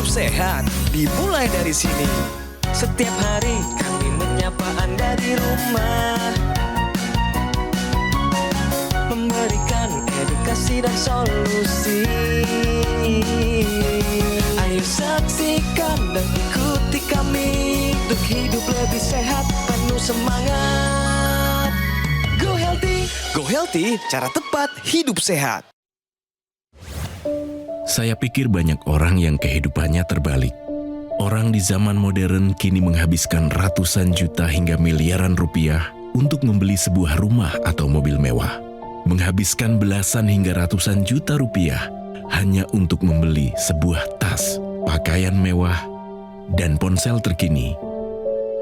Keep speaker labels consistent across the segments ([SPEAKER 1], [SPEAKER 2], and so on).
[SPEAKER 1] sehat dimulai dari sini. Setiap hari kami menyapa Anda di rumah, memberikan edukasi dan solusi. Ayo saksikan dan ikuti kami untuk hidup lebih sehat, penuh semangat. Go Healthy, cara tepat hidup sehat.
[SPEAKER 2] Saya pikir banyak orang yang kehidupannya terbalik. Orang di zaman modern kini menghabiskan ratusan juta hingga miliaran rupiah untuk membeli sebuah rumah atau mobil mewah. Menghabiskan belasan hingga ratusan juta rupiah hanya untuk membeli sebuah tas, pakaian mewah, dan ponsel terkini.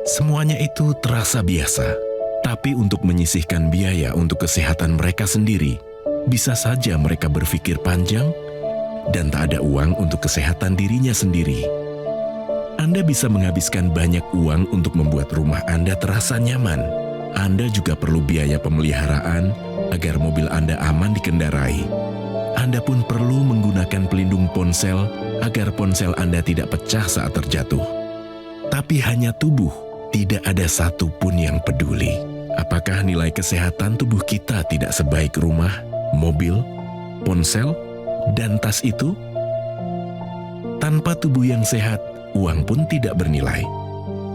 [SPEAKER 2] Semuanya itu terasa biasa, tapi untuk menyisihkan biaya untuk kesehatan mereka sendiri, bisa saja mereka berpikir panjang dan tak ada uang untuk kesehatan dirinya sendiri. Anda bisa menghabiskan banyak uang untuk membuat rumah Anda terasa nyaman. Anda juga perlu biaya pemeliharaan agar mobil Anda aman dikendarai. Anda pun perlu menggunakan pelindung ponsel agar ponsel Anda tidak pecah saat terjatuh. Tapi hanya tubuh, tidak ada satupun yang peduli. Apakah nilai kesehatan tubuh kita tidak sebaik rumah, mobil, ponsel, dan tas itu? Tanpa tubuh yang sehat, uang pun tidak bernilai.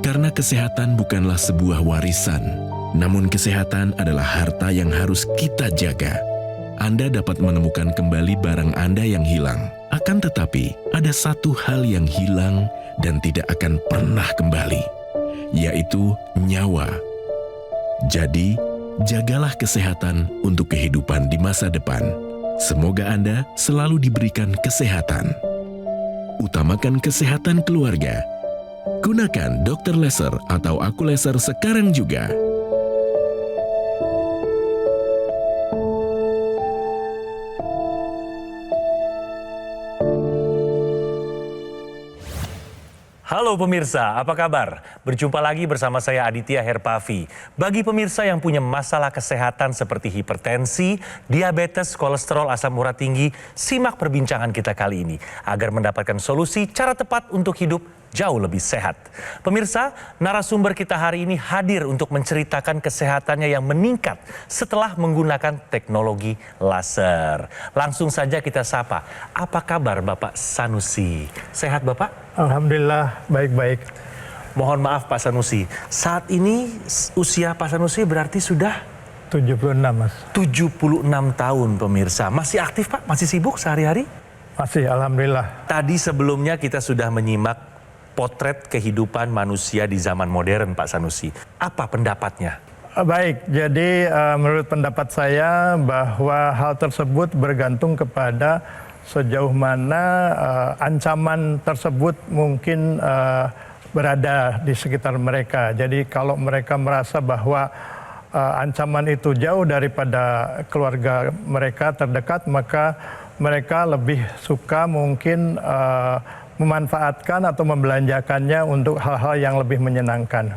[SPEAKER 2] Karena kesehatan bukanlah sebuah warisan, namun kesehatan adalah harta yang harus kita jaga. Anda dapat menemukan kembali barang Anda yang hilang. Akan tetapi, ada satu hal yang hilang dan tidak akan pernah kembali, yaitu nyawa. Jadi, jagalah kesehatan untuk kehidupan di masa depan. Semoga Anda selalu diberikan kesehatan. Utamakan kesehatan keluarga. Gunakan Dr. Laser atau Aku Laser sekarang juga.
[SPEAKER 3] Halo pemirsa, apa kabar? Berjumpa lagi bersama saya Aditya Herpavi. Bagi pemirsa yang punya masalah kesehatan seperti hipertensi, diabetes, kolesterol, asam urat tinggi, simak perbincangan kita kali ini agar mendapatkan solusi cara tepat untuk hidup jauh lebih sehat. Pemirsa, narasumber kita hari ini hadir untuk menceritakan kesehatannya yang meningkat setelah menggunakan teknologi laser. Langsung saja kita sapa. Apa kabar Bapak Sanusi? Sehat Bapak?
[SPEAKER 4] Alhamdulillah, baik-baik.
[SPEAKER 3] Mohon maaf Pak Sanusi, saat ini usia Pak Sanusi berarti sudah
[SPEAKER 4] 76, Mas.
[SPEAKER 3] 76 tahun pemirsa. Masih aktif Pak? Masih sibuk sehari-hari?
[SPEAKER 4] Masih, Alhamdulillah.
[SPEAKER 3] Tadi sebelumnya kita sudah menyimak potret kehidupan manusia di zaman modern Pak Sanusi. Apa pendapatnya?
[SPEAKER 4] Baik, jadi menurut pendapat saya bahwa hal tersebut bergantung kepada sejauh mana ancaman tersebut mungkin berada di sekitar mereka. Jadi kalau mereka merasa bahwa ancaman itu jauh daripada keluarga mereka terdekat, maka mereka lebih suka mungkin memanfaatkan atau membelanjakannya untuk hal-hal yang lebih menyenangkan.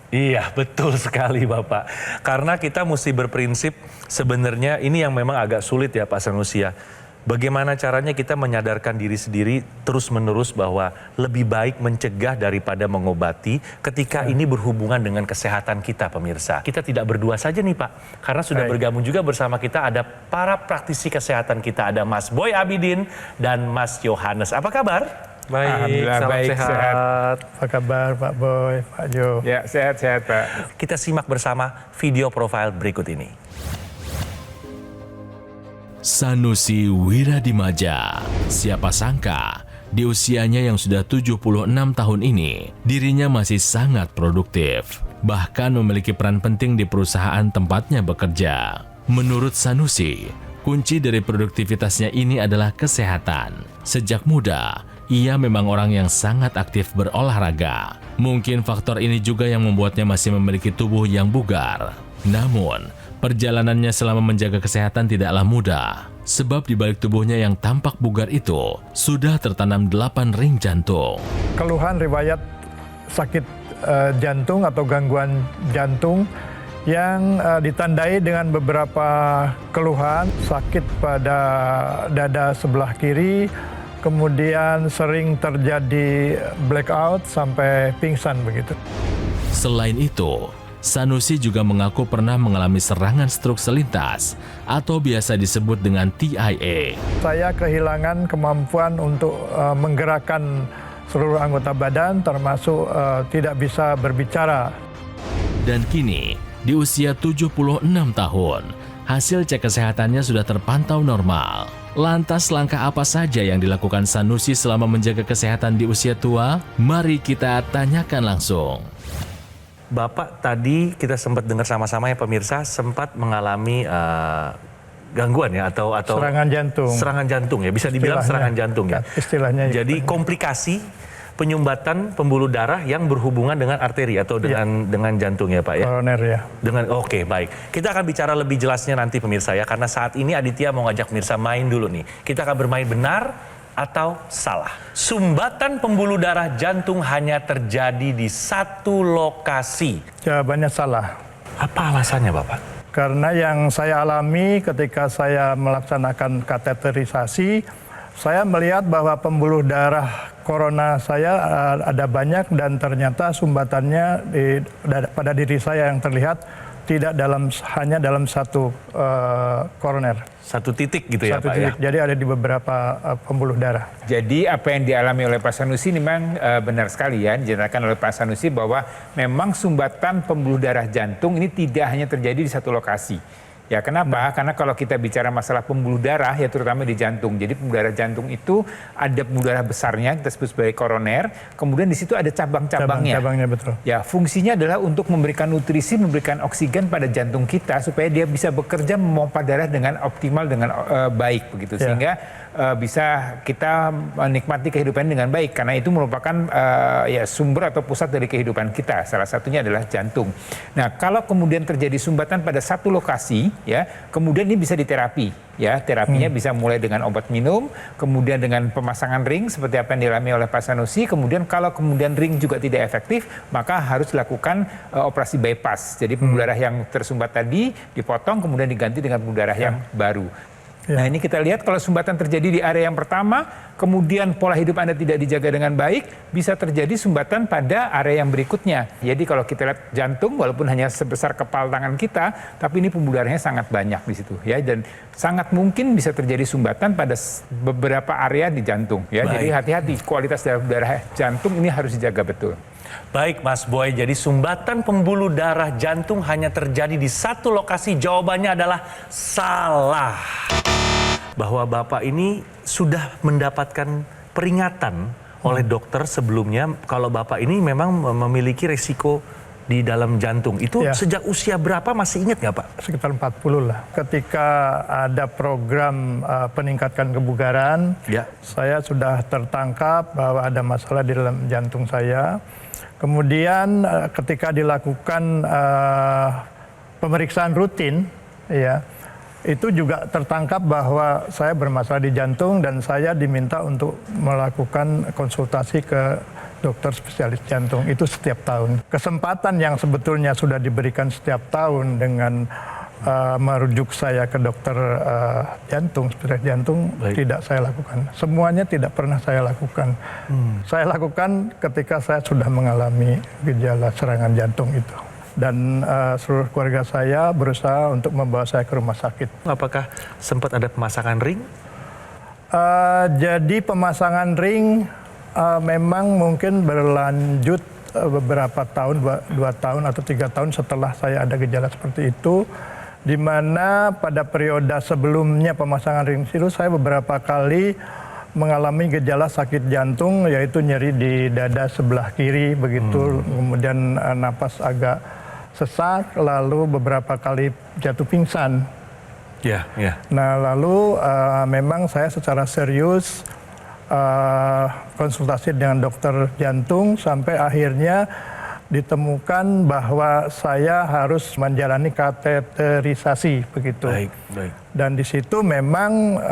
[SPEAKER 3] Iya, betul sekali Bapak. Karena kita mesti berprinsip sebenarnya ini yang memang agak sulit ya Pak Sanusi ya. Bagaimana caranya kita menyadarkan diri sendiri terus-menerus bahwa lebih baik mencegah daripada mengobati ketika ini berhubungan dengan kesehatan kita pemirsa. Kita tidak berdua saja nih Pak, karena sudah bergabung juga bersama kita ada para praktisi kesehatan kita. Ada Mas Boy Abidin dan Mas Yohanes. Apa kabar?
[SPEAKER 5] Baik, salam
[SPEAKER 4] baik,
[SPEAKER 5] sehat.
[SPEAKER 4] Apa kabar Pak Boy, Pak Jo?
[SPEAKER 5] Ya, sehat-sehat Pak.
[SPEAKER 3] Kita simak bersama video profil berikut ini.
[SPEAKER 2] Sanusi Wiradimadja. Siapa sangka di usianya yang sudah 76 tahun ini, dirinya masih sangat produktif. Bahkan memiliki peran penting di perusahaan tempatnya bekerja. Menurut Sanusi, kunci dari produktivitasnya ini adalah kesehatan. Sejak muda, ia memang orang yang sangat aktif berolahraga. Mungkin faktor ini juga yang membuatnya masih memiliki tubuh yang bugar. Namun, perjalanannya selama menjaga kesehatan tidaklah mudah, sebab di balik tubuhnya yang tampak bugar itu, sudah tertanam 8 ring jantung.
[SPEAKER 4] Keluhan riwayat sakit jantung atau gangguan jantung yang ditandai dengan beberapa keluhan, sakit pada dada sebelah kiri, kemudian sering terjadi blackout sampai pingsan begitu.
[SPEAKER 6] Selain itu, Sanusi juga mengaku pernah mengalami serangan stroke selintas atau biasa disebut dengan TIA.
[SPEAKER 4] Saya kehilangan kemampuan untuk menggerakkan seluruh anggota badan termasuk tidak bisa berbicara.
[SPEAKER 6] Dan kini, di usia 76 tahun, hasil cek kesehatannya sudah terpantau normal. Lantas langkah apa saja yang dilakukan Sanusi selama menjaga kesehatan di usia tua? Mari kita tanyakan langsung.
[SPEAKER 3] Bapak tadi kita sempat dengar sama-sama ya pemirsa sempat mengalami gangguan ya atau
[SPEAKER 4] Serangan jantung.
[SPEAKER 3] Serangan jantung ya, bisa dibilang
[SPEAKER 4] Istilahnya.
[SPEAKER 3] serangan jantung ya.
[SPEAKER 4] Istilahnya.
[SPEAKER 3] Jadi komplikasi penyumbatan pembuluh darah yang berhubungan dengan arteri atau dengan jantung ya Pak ya.
[SPEAKER 4] Koroner ya.
[SPEAKER 3] Oke, baik. Kita akan bicara lebih jelasnya nanti pemirsa ya, karena saat ini Aditya mau ngajak pemirsa main dulu nih. Kita akan bermain benar atau salah. Sumbatan pembuluh darah jantung hanya terjadi di satu lokasi.
[SPEAKER 4] Jawabannya salah.
[SPEAKER 3] Apa alasannya Bapak?
[SPEAKER 4] Karena yang saya alami ketika saya melaksanakan kateterisasi, saya melihat bahwa pembuluh darah korona saya ada banyak dan ternyata sumbatannya pada diri saya yang terlihat tidak hanya dalam satu koroner.
[SPEAKER 3] Satu titik gitu ya
[SPEAKER 4] Satu
[SPEAKER 3] Pak
[SPEAKER 4] titik,
[SPEAKER 3] ya?
[SPEAKER 4] jadi ada di beberapa pembuluh darah.
[SPEAKER 5] Jadi apa yang dialami oleh Pak Sanusi memang benar sekali ya, dinyatakan oleh Pak Sanusi bahwa memang sumbatan pembuluh darah jantung ini tidak hanya terjadi di satu lokasi. Ya kenapa? Karena kalau kita bicara masalah pembuluh darah ya terutama di jantung. Jadi pembuluh darah jantung itu ada pembuluh darah besarnya kita sebut sebagai koroner. Kemudian di situ ada cabang-cabangnya.
[SPEAKER 4] Cabang-cabangnya betul.
[SPEAKER 5] Ya fungsinya adalah untuk memberikan nutrisi, memberikan oksigen pada jantung kita supaya dia bisa bekerja memompa darah dengan optimal dengan baik begitu.
[SPEAKER 4] Ya.
[SPEAKER 5] Sehingga bisa kita menikmati kehidupan dengan baik karena itu merupakan ya sumber atau pusat dari kehidupan kita. Salah satunya adalah jantung. Nah, kalau kemudian terjadi sumbatan pada satu lokasi ya, kemudian ini bisa diterapi ya. Terapinya bisa mulai dengan obat minum, kemudian dengan pemasangan ring seperti apa yang dialami oleh Pak Sanusi, kemudian kalau kemudian ring juga tidak efektif, maka harus dilakukan operasi bypass. Jadi pembuluh darah yang tersumbat tadi dipotong kemudian diganti dengan pembuluh darah yang baru. Nah ini kita lihat kalau sumbatan terjadi di area yang pertama, kemudian pola hidup Anda tidak dijaga dengan baik, bisa terjadi sumbatan pada area yang berikutnya. Jadi kalau kita lihat jantung, walaupun hanya sebesar kepal tangan kita, tapi ini pembuluh darahnya sangat banyak di situ, ya. Dan sangat mungkin bisa terjadi sumbatan pada beberapa area di jantung, ya. Jadi hati-hati, kualitas darah jantung ini harus dijaga betul.
[SPEAKER 3] Baik Mas Boy, jadi sumbatan pembuluh darah jantung hanya terjadi di satu lokasi. Jawabannya adalah salah. Bahwa Bapak ini sudah mendapatkan peringatan oleh dokter sebelumnya kalau Bapak ini memang memiliki resiko di dalam jantung. Itu sejak usia berapa, masih ingat nggak Pak?
[SPEAKER 4] Sekitar 40 lah. Ketika ada program peningkatkan kebugaran, saya sudah tertangkap bahwa ada masalah di dalam jantung saya. Kemudian ketika dilakukan pemeriksaan rutin, ya, itu juga tertangkap bahwa saya bermasalah di jantung dan saya diminta untuk melakukan konsultasi ke dokter spesialis jantung itu setiap tahun. Kesempatan yang sebetulnya sudah diberikan setiap tahun dengan merujuk saya ke dokter jantung, spesialis jantung, tidak saya lakukan. Semuanya tidak pernah saya lakukan. Saya lakukan ketika saya sudah mengalami gejala serangan jantung itu. Dan seluruh keluarga saya berusaha untuk membawa saya ke rumah sakit.
[SPEAKER 3] Apakah sempat ada pemasangan ring?
[SPEAKER 4] Jadi pemasangan ring memang mungkin berlanjut beberapa tahun, 2 tahun atau 3 tahun setelah saya ada gejala seperti itu. Di mana pada periode sebelumnya pemasangan ring itu saya beberapa kali mengalami gejala sakit jantung, yaitu nyeri di dada sebelah kiri begitu, kemudian napas agak sesak, lalu beberapa kali jatuh pingsan. Nah lalu memang saya secara serius konsultasi dengan dokter jantung sampai akhirnya ditemukan bahwa saya harus menjalani kateterisasi begitu. Dan di situ memang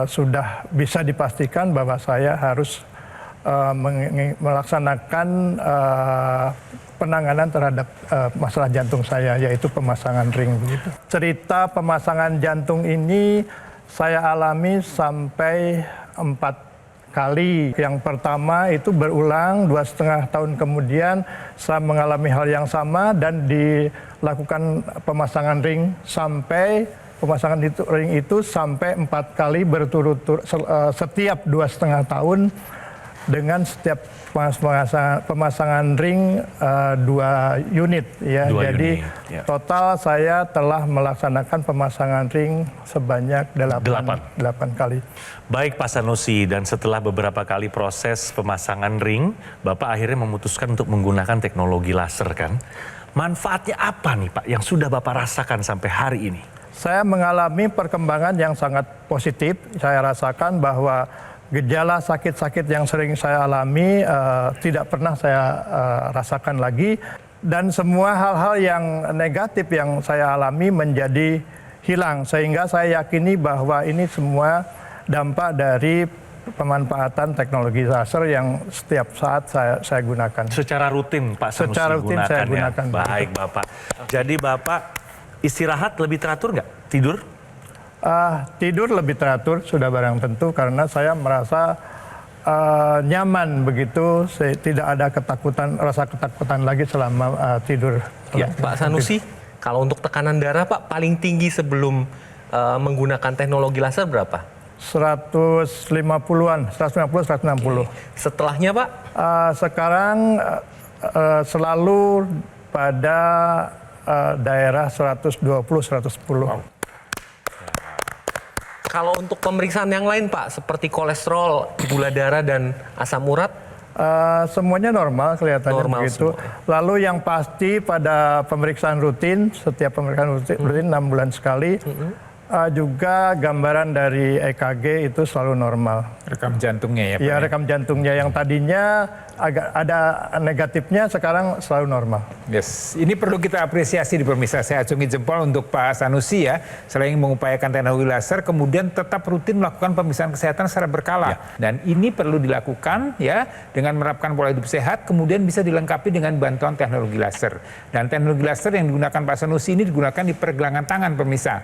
[SPEAKER 4] sudah bisa dipastikan bahwa saya harus melaksanakan penanganan terhadap masalah jantung saya, yaitu pemasangan ring begitu. Cerita pemasangan jantung ini saya alami sampai 4 kali. Yang pertama itu berulang 2,5 tahun kemudian saya mengalami hal yang sama dan dilakukan pemasangan ring itu sampai 4 kali berturut-turut setiap 2,5 tahun dengan setiap pemasangan ring 2 unit ya. Jadi total saya telah melaksanakan pemasangan ring sebanyak 8 kali.
[SPEAKER 3] Baik Pak Sanusi, dan setelah beberapa kali proses pemasangan ring, Bapak akhirnya memutuskan untuk menggunakan teknologi laser kan? Manfaatnya apa nih Pak yang sudah Bapak rasakan sampai hari ini?
[SPEAKER 4] Saya mengalami perkembangan yang sangat positif. Saya rasakan bahwa gejala sakit-sakit yang sering saya alami tidak pernah saya rasakan lagi. Dan semua hal-hal yang negatif yang saya alami menjadi hilang. Sehingga saya yakini bahwa ini semua dampak dari pemanfaatan teknologi laser yang setiap saat saya gunakan.
[SPEAKER 3] Secara rutin Pak Sanusi
[SPEAKER 4] Secara rutin saya gunakan.
[SPEAKER 3] Baik Bapak. Jadi Bapak istirahat lebih teratur nggak? Tidur?
[SPEAKER 4] Tidur lebih teratur sudah barang tentu karena saya merasa nyaman begitu, tidak ada rasa ketakutan lagi selama tidur.
[SPEAKER 1] Ya, Pak Sanusi, kalau untuk tekanan darah Pak paling tinggi sebelum menggunakan teknologi laser berapa?
[SPEAKER 4] 150-an, 150-160.
[SPEAKER 1] Setelahnya Pak?
[SPEAKER 4] Sekarang selalu pada daerah 120-110.
[SPEAKER 1] Kalau untuk pemeriksaan yang lain Pak, seperti kolesterol, gula darah, dan asam urat?
[SPEAKER 4] Semuanya normal kelihatannya
[SPEAKER 1] Normal
[SPEAKER 4] begitu.
[SPEAKER 1] semua.
[SPEAKER 4] Lalu yang pasti pada pemeriksaan rutin, setiap pemeriksaan rutin 6 bulan sekali, juga gambaran dari EKG itu selalu normal.
[SPEAKER 5] Rekam jantungnya ya Pak?
[SPEAKER 4] Ya, rekam jantungnya yang tadinya agak ada negatifnya sekarang selalu normal.
[SPEAKER 5] Yes, ini perlu kita apresiasi di pemirsa. Saya acungi jempol untuk Pak Sanusi ya, selain mengupayakan teknologi laser, kemudian tetap rutin melakukan pemeriksaan kesehatan secara berkala. Dan ini perlu dilakukan ya dengan menerapkan pola hidup sehat, kemudian bisa dilengkapi dengan bantuan teknologi laser. Dan teknologi laser yang digunakan Pak Sanusi ini digunakan di pergelangan tangan pemirsa.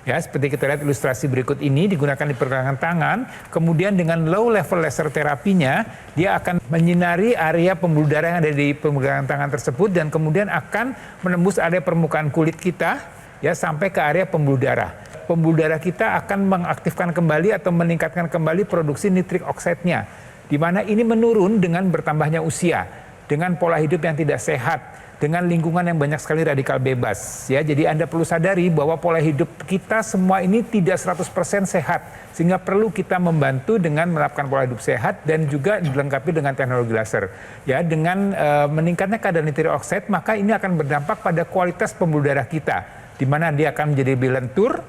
[SPEAKER 5] Ya, seperti kita lihat ilustrasi berikut ini digunakan di pergelangan tangan, kemudian dengan low level laser terapinya, dia akan menyinari area pembuluh darah yang ada di pergelangan tangan tersebut dan kemudian akan menembus area permukaan kulit kita ya sampai ke area pembuluh darah. Pembuluh darah kita akan mengaktifkan kembali atau meningkatkan kembali produksi nitrik oksidnya, di mana ini menurun dengan bertambahnya usia, dengan pola hidup yang tidak sehat, dengan lingkungan yang banyak sekali radikal bebas. Ya, jadi Anda perlu sadari bahwa pola hidup kita semua ini tidak 100% sehat. Sehingga perlu kita membantu dengan menerapkan pola hidup sehat dan juga dilengkapi dengan teknologi laser. Ya, dengan meningkatnya kadar nitrik oksid, maka ini akan berdampak pada kualitas pembuluh darah kita. Di mana dia akan menjadi lebih lentur,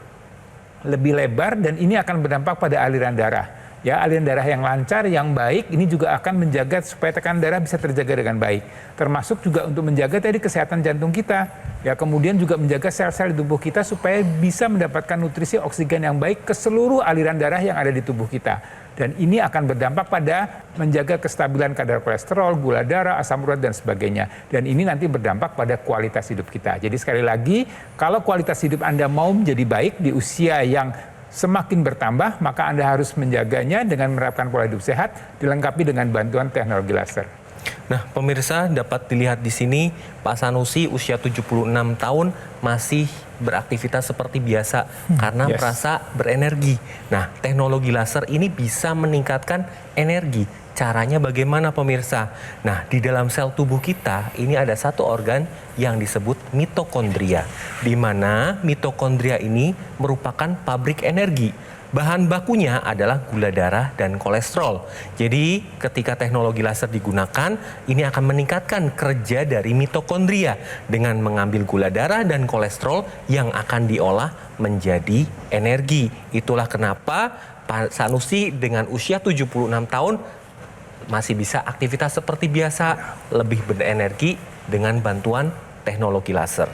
[SPEAKER 5] lebih lebar, dan ini akan berdampak pada aliran darah. Ya, aliran darah yang lancar, yang baik, ini juga akan menjaga supaya tekanan darah bisa terjaga dengan baik. Termasuk juga untuk menjaga tadi kesehatan jantung kita. Ya, kemudian juga menjaga sel-sel di tubuh kita supaya bisa mendapatkan nutrisi oksigen yang baik ke seluruh aliran darah yang ada di tubuh kita. Dan ini akan berdampak pada menjaga kestabilan kadar kolesterol, gula darah, asam urat, dan sebagainya. Dan ini nanti berdampak pada kualitas hidup kita. Jadi sekali lagi, kalau kualitas hidup Anda mau menjadi baik di usia yang semakin bertambah, maka Anda harus menjaganya dengan menerapkan pola hidup sehat, dilengkapi dengan bantuan teknologi laser.
[SPEAKER 1] Nah, pemirsa dapat dilihat di sini Pak Sanusi usia 76 tahun masih beraktivitas seperti biasa karena merasa berenergi. Nah, teknologi laser ini bisa meningkatkan energi. Caranya bagaimana pemirsa? Nah, di dalam sel tubuh kita ini ada satu organ yang disebut mitokondria, di mana mitokondria ini merupakan pabrik energi. Bahan bakunya adalah gula darah dan kolesterol. Jadi ketika teknologi laser digunakan, ini akan meningkatkan kerja dari mitokondria dengan mengambil gula darah dan kolesterol yang akan diolah menjadi energi. Itulah kenapa Pak Sanusi dengan usia 76 tahun masih bisa aktivitas seperti biasa, lebih berenergi dengan bantuan teknologi laser.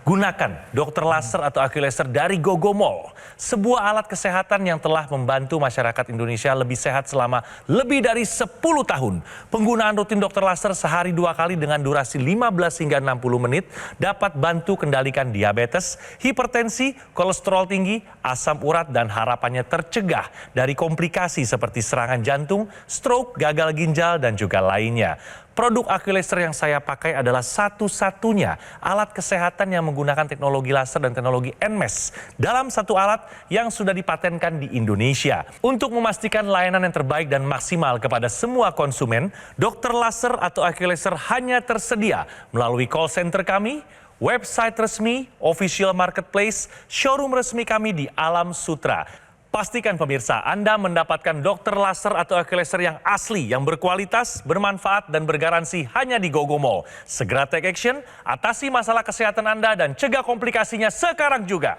[SPEAKER 3] Gunakan dokter laser atau Accu-Laser dari Gogomall, sebuah alat kesehatan yang telah membantu masyarakat Indonesia lebih sehat selama lebih dari 10 tahun. Penggunaan rutin dokter laser sehari 2 kali dengan durasi 15 hingga 60 menit dapat bantu kendalikan diabetes, hipertensi, kolesterol tinggi, asam urat, dan harapannya tercegah dari komplikasi seperti serangan jantung, stroke, gagal ginjal, dan juga lainnya. Produk Accu-Laser yang saya pakai adalah satu-satunya alat kesehatan yang menggunakan teknologi laser dan teknologi NMES dalam satu alat yang sudah dipatenkan di Indonesia. Untuk memastikan layanan yang terbaik dan maksimal kepada semua konsumen, dokter laser atau Accu-Laser hanya tersedia melalui call center kami, website resmi, official marketplace, showroom resmi kami di Alam Sutra. Pastikan pemirsa, Anda mendapatkan dokter laser atau Accu-Laser yang asli, yang berkualitas, bermanfaat, dan bergaransi hanya di Gogomall. Segera take action, atasi masalah kesehatan Anda, dan cegah komplikasinya sekarang juga.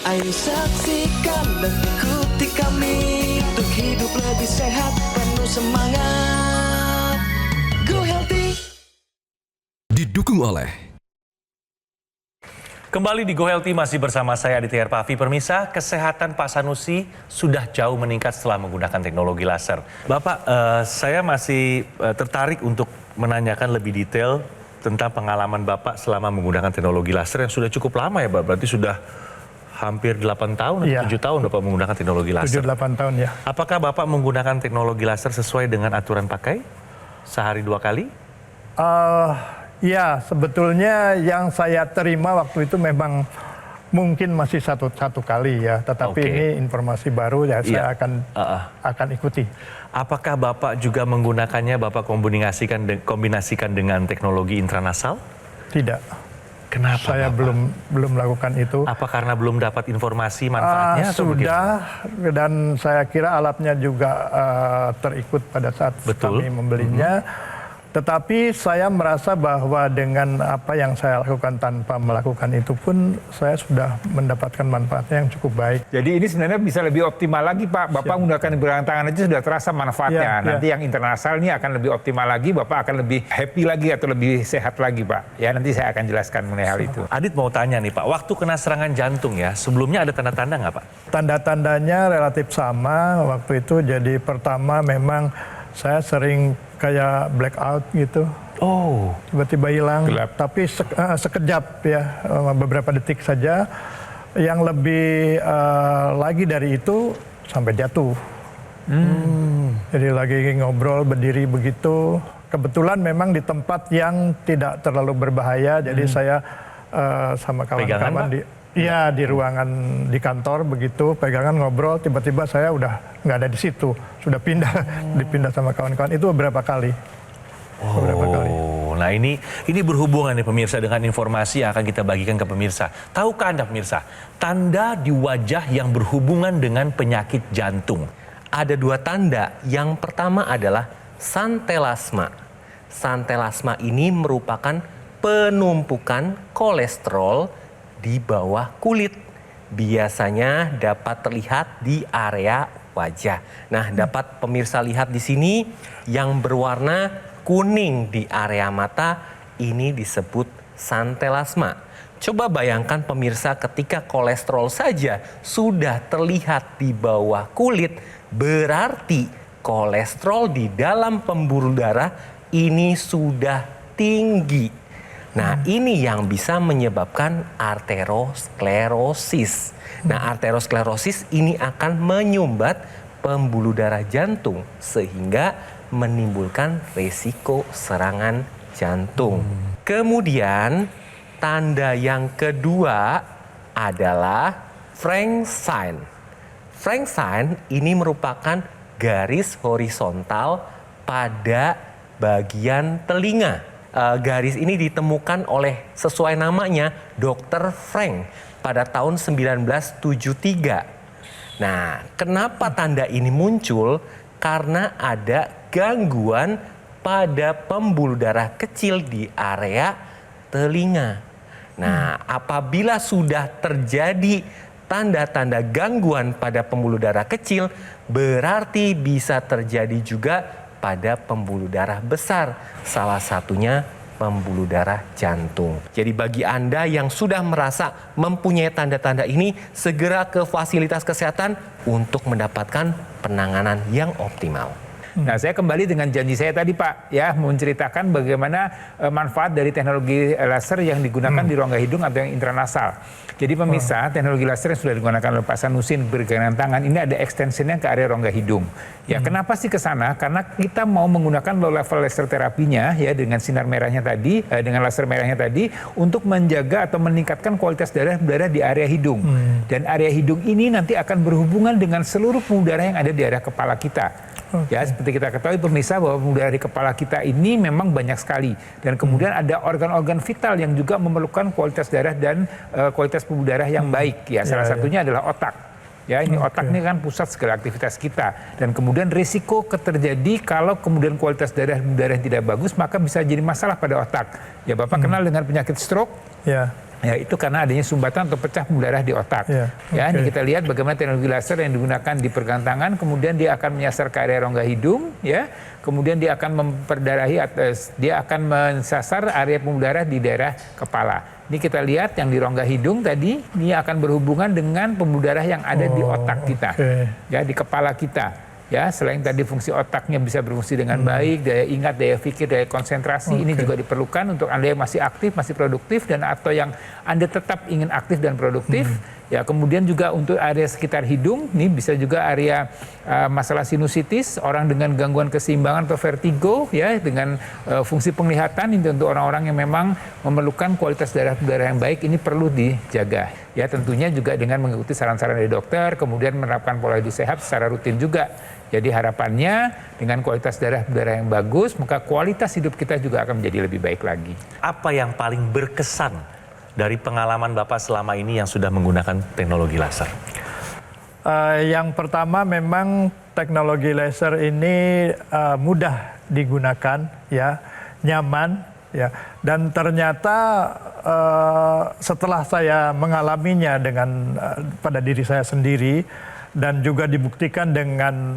[SPEAKER 7] Ayo saksikan dan ikuti kami untuk hidup lebih sehat, penuh semangat. Go Healthy.
[SPEAKER 8] Didukung oleh
[SPEAKER 3] Kembali di Go Healthy masih bersama saya Aditya Herpavi. Pemirsa, kesehatan Pak Sanusi sudah jauh meningkat setelah menggunakan teknologi laser. Bapak, saya masih tertarik untuk menanyakan lebih detail tentang pengalaman Bapak selama menggunakan teknologi laser yang sudah cukup lama ya Pak. Berarti sudah hampir 8 tahun atau 7 tahun Bapak menggunakan teknologi laser.
[SPEAKER 4] 7-8 tahun ya.
[SPEAKER 3] Apakah Bapak menggunakan teknologi laser sesuai dengan aturan pakai? Sehari 2 kali?
[SPEAKER 4] Ya, sebetulnya yang saya terima waktu itu memang mungkin masih satu kali ya, tetapi ini informasi baru ya, saya akan ikuti.
[SPEAKER 3] Apakah Bapak juga menggunakannya, Bapak kombinasikan dengan teknologi intranasal?
[SPEAKER 4] Tidak.
[SPEAKER 3] Kenapa?
[SPEAKER 4] Saya belum melakukan itu.
[SPEAKER 3] Apa karena belum dapat informasi manfaatnya?
[SPEAKER 4] Sudah, dan saya kira alatnya juga terikut pada saat kami membelinya. Tetapi saya merasa bahwa dengan apa yang saya lakukan tanpa melakukan itu pun saya sudah mendapatkan manfaatnya yang cukup baik.
[SPEAKER 5] Jadi ini sebenarnya bisa lebih optimal lagi Pak. Bapak menggunakan berang tangan aja sudah terasa manfaatnya. Nanti yang internasal ini akan lebih optimal lagi, Bapak akan lebih happy lagi atau lebih sehat lagi Pak. Ya nanti saya akan jelaskan mengenai hal itu.
[SPEAKER 3] Adit mau tanya nih Pak, waktu kena serangan jantung ya, sebelumnya ada tanda-tanda nggak Pak?
[SPEAKER 4] Tanda-tandanya relatif sama waktu itu. Jadi pertama memang saya sering kayak blackout gitu.
[SPEAKER 3] Oh.
[SPEAKER 4] Tiba-tiba hilang.
[SPEAKER 5] Gelap.
[SPEAKER 4] Tapi sekejap ya, beberapa detik saja. Yang lebih lagi dari itu sampai jatuh. Jadi lagi ngobrol berdiri begitu. Kebetulan memang di tempat yang tidak terlalu berbahaya. Jadi saya sama kawan-kawan di ruangan di kantor begitu, pegangan ngobrol, tiba-tiba saya udah nggak ada di situ, sudah dipindah sama kawan-kawan itu beberapa kali.
[SPEAKER 3] Nah ini berhubungan nih pemirsa dengan informasi yang akan kita bagikan ke pemirsa. Tahukah Anda pemirsa, tanda di wajah yang berhubungan dengan penyakit jantung?
[SPEAKER 1] Ada 2 tanda. Yang pertama adalah santelasma. Santelasma ini merupakan penumpukan kolesterol di bawah kulit. Biasanya dapat terlihat di area wajah. Nah, dapat pemirsa lihat di sini yang berwarna kuning di area mata, ini disebut santelasma. Coba bayangkan pemirsa, ketika kolesterol saja sudah terlihat di bawah kulit, berarti kolesterol di dalam pembuluh darah ini sudah tinggi. Nah, ini yang bisa menyebabkan arteriosklerosis. Nah, arteriosklerosis ini akan menyumbat pembuluh darah jantung sehingga menimbulkan risiko serangan jantung. Kemudian, tanda yang kedua adalah Frank sign. Frank sign ini merupakan garis horizontal pada bagian telinga. Garis ini ditemukan oleh sesuai namanya Dr. Frank pada tahun 1973. Nah, kenapa tanda ini muncul? Karena ada gangguan pada pembuluh darah kecil di area telinga. Nah, apabila sudah terjadi tanda-tanda gangguan pada pembuluh darah kecil, berarti bisa terjadi juga pada pembuluh darah besar, salah satunya pembuluh darah jantung. Jadi bagi Anda yang sudah merasa mempunyai tanda-tanda ini, segera ke fasilitas kesehatan untuk mendapatkan penanganan yang optimal.
[SPEAKER 5] Nah, saya kembali dengan janji saya tadi, Pak, ya, menceritakan bagaimana manfaat dari teknologi laser yang digunakan di rongga hidung atau yang intranasal. Jadi pemirsa, teknologi laser yang sudah digunakan oleh Pak Sanusi bergangan tangan ini ada ekstensinya ke area rongga hidung. Ya, kenapa sih ke sana? Karena kita mau menggunakan low level laser terapinya ya dengan sinar merahnya tadi, dengan laser merahnya tadi untuk menjaga atau meningkatkan kualitas darah di area hidung. Dan area hidung ini nanti akan berhubungan dengan seluruh pembuluh darah yang ada di area kepala kita. Ya, seperti kita ketahui pemirsa bahwa pembuluh darah di kepala kita ini memang banyak sekali dan kemudian ada organ-organ vital yang juga memerlukan kualitas darah dan kualitas pembuluh darah yang baik. Ya, salah satunya adalah otak. Ya, ini otak ini kan pusat segala aktivitas kita dan kemudian risiko terjadi kalau kemudian kualitas darah tidak bagus maka bisa jadi masalah pada otak. Ya, Bapak kenal dengan penyakit stroke?
[SPEAKER 4] Ya.
[SPEAKER 5] Ya, itu karena adanya sumbatan atau pecah pembuluh darah di otak. Ya, ini kita lihat bagaimana teknologi laser yang digunakan di pergelangan tangan, kemudian dia akan menyasar ke area rongga hidung, ya. Kemudian dia akan memperdarahi dia akan mensasar area pembuluh darah di daerah kepala. Ini kita lihat yang di rongga hidung tadi, ini akan berhubungan dengan pembuluh darah yang ada di otak kita. Ya, di kepala kita. Ya, selain tadi fungsi otaknya bisa berfungsi dengan baik, daya ingat, daya pikir, daya konsentrasi ini juga diperlukan untuk Anda yang masih aktif, masih produktif dan atau yang Anda tetap ingin aktif dan produktif. Ya, kemudian juga untuk area sekitar hidung, ini bisa juga area masalah sinusitis, orang dengan gangguan keseimbangan atau vertigo, ya, dengan fungsi penglihatan ini untuk orang-orang yang memang memerlukan kualitas darah yang baik ini perlu dijaga. Ya, tentunya juga dengan mengikuti saran-saran dari dokter, kemudian menerapkan pola hidup sehat secara rutin juga. Jadi harapannya dengan kualitas darah yang bagus, maka kualitas hidup kita juga akan menjadi lebih baik lagi.
[SPEAKER 3] Apa yang paling berkesan dari pengalaman Bapak selama ini yang sudah menggunakan teknologi laser?
[SPEAKER 4] Yang pertama memang teknologi laser ini mudah digunakan, ya, nyaman, ya, dan ternyata setelah saya mengalaminya dengan pada diri saya sendiri dan juga dibuktikan dengan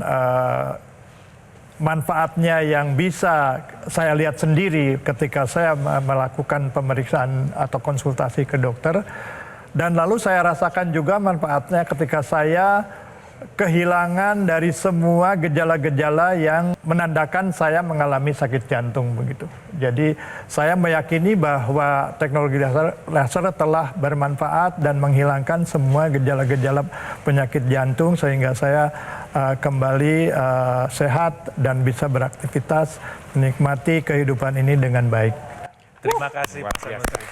[SPEAKER 4] manfaatnya yang bisa saya lihat sendiri ketika saya melakukan pemeriksaan atau konsultasi ke dokter. Dan lalu saya rasakan juga manfaatnya ketika saya kehilangan dari semua gejala-gejala yang menandakan saya mengalami sakit jantung begitu. Jadi saya meyakini bahwa teknologi laser telah bermanfaat dan menghilangkan semua gejala-gejala penyakit jantung sehingga saya kembali sehat dan bisa beraktivitas menikmati kehidupan ini dengan baik.
[SPEAKER 3] Terima kasih Pak Sanusi.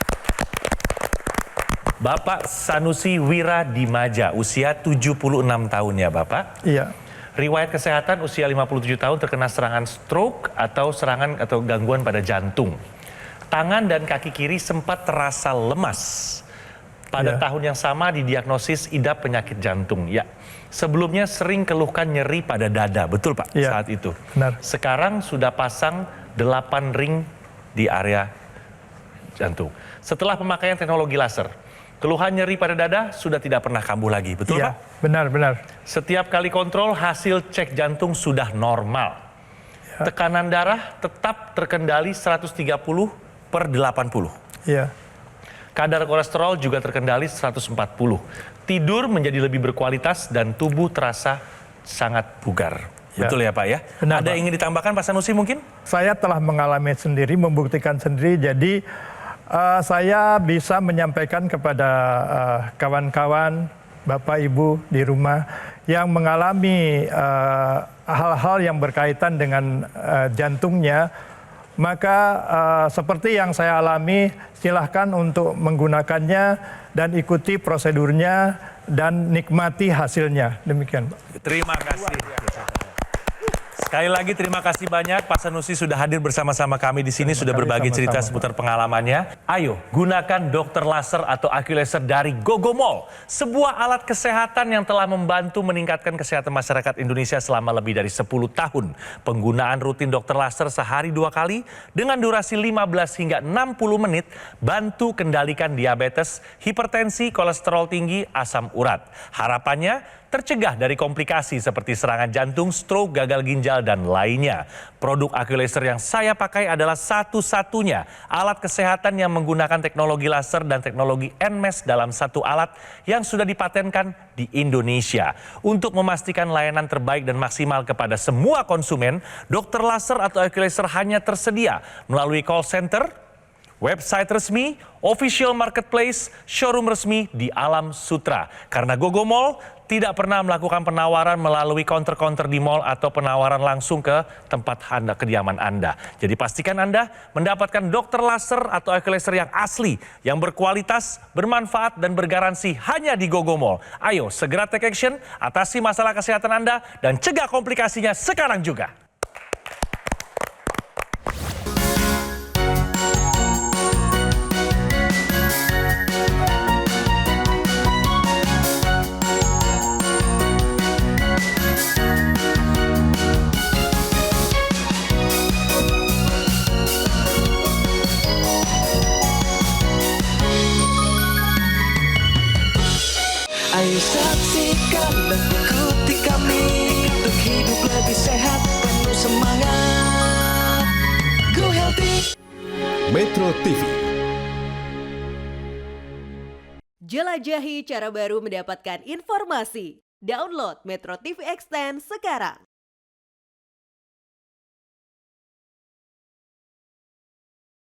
[SPEAKER 3] Bapak Sanusi Wiradimaja, usia 76 tahun ya Bapak?
[SPEAKER 4] Iya.
[SPEAKER 3] Riwayat kesehatan usia 57 tahun terkena serangan stroke atau serangan atau gangguan pada jantung. Tangan dan kaki kiri sempat terasa lemas. Pada tahun yang sama didiagnosis idap penyakit jantung. Ya, sebelumnya sering keluhkan nyeri pada dada, betul Pak saat itu?
[SPEAKER 4] Benar.
[SPEAKER 3] Sekarang sudah pasang 8 ring di area jantung. Setelah pemakaian teknologi laser, keluhan nyeri pada dada sudah tidak pernah kambuh lagi, betul Pak?
[SPEAKER 4] Benar.
[SPEAKER 3] Setiap kali kontrol, hasil cek jantung sudah normal. Tekanan darah tetap terkendali 130/80.
[SPEAKER 4] Iya.
[SPEAKER 3] Kadar kolesterol juga terkendali 140. Tidur menjadi lebih berkualitas dan tubuh terasa sangat bugar. Betul ya Pak ya?
[SPEAKER 4] Benar,
[SPEAKER 3] Ada
[SPEAKER 4] Pak.
[SPEAKER 3] ingin ditambahkan Pak Sanusi mungkin?
[SPEAKER 4] Saya telah mengalami sendiri, membuktikan sendiri, jadi saya bisa menyampaikan kepada kawan-kawan, Bapak Ibu di rumah yang mengalami hal-hal yang berkaitan dengan jantungnya, maka seperti yang saya alami, silahkan untuk menggunakannya dan ikuti prosedurnya dan nikmati hasilnya. Demikian, Pak.
[SPEAKER 3] Terima kasih. Sekali lagi terima kasih banyak Pak Sanusi sudah hadir bersama-sama kami di sini, sudah berbagi cerita seputar pengalamannya. Ayo gunakan dokter laser atau AccuLaser dari Gogomall, sebuah alat kesehatan yang telah membantu meningkatkan kesehatan masyarakat Indonesia selama lebih dari 10 tahun. Penggunaan rutin dokter laser sehari 2 kali dengan durasi 15 hingga 60 menit bantu kendalikan diabetes, hipertensi, kolesterol tinggi, asam urat. Harapannya tercegah dari komplikasi seperti serangan jantung, stroke, gagal ginjal, dan lainnya. Produk Aqualaser yang saya pakai adalah satu-satunya alat kesehatan yang menggunakan teknologi laser dan teknologi NMES dalam satu alat yang sudah dipatenkan di Indonesia. Untuk memastikan layanan terbaik dan maksimal kepada semua konsumen, dokter laser atau Aqualaser hanya tersedia melalui call center, website resmi, official marketplace, showroom resmi di Alam Sutra. Karena Gogo Mall tidak pernah melakukan penawaran melalui counter-counter di mall atau penawaran langsung ke tempat Anda, kediaman Anda. Jadi pastikan Anda mendapatkan dokter laser atau Aqualaser yang asli, yang berkualitas, bermanfaat, dan bergaransi hanya di Gogo Mall. Ayo segera take action, atasi masalah kesehatan Anda, dan cegah komplikasinya sekarang juga.
[SPEAKER 7] Ayo saksikan dan ikuti kami untuk hidup lebih sehat, penuh semangat. Go Healthy.
[SPEAKER 8] Metro TV.
[SPEAKER 9] Jelajahi cara baru mendapatkan informasi. Download Metro TV Extend sekarang.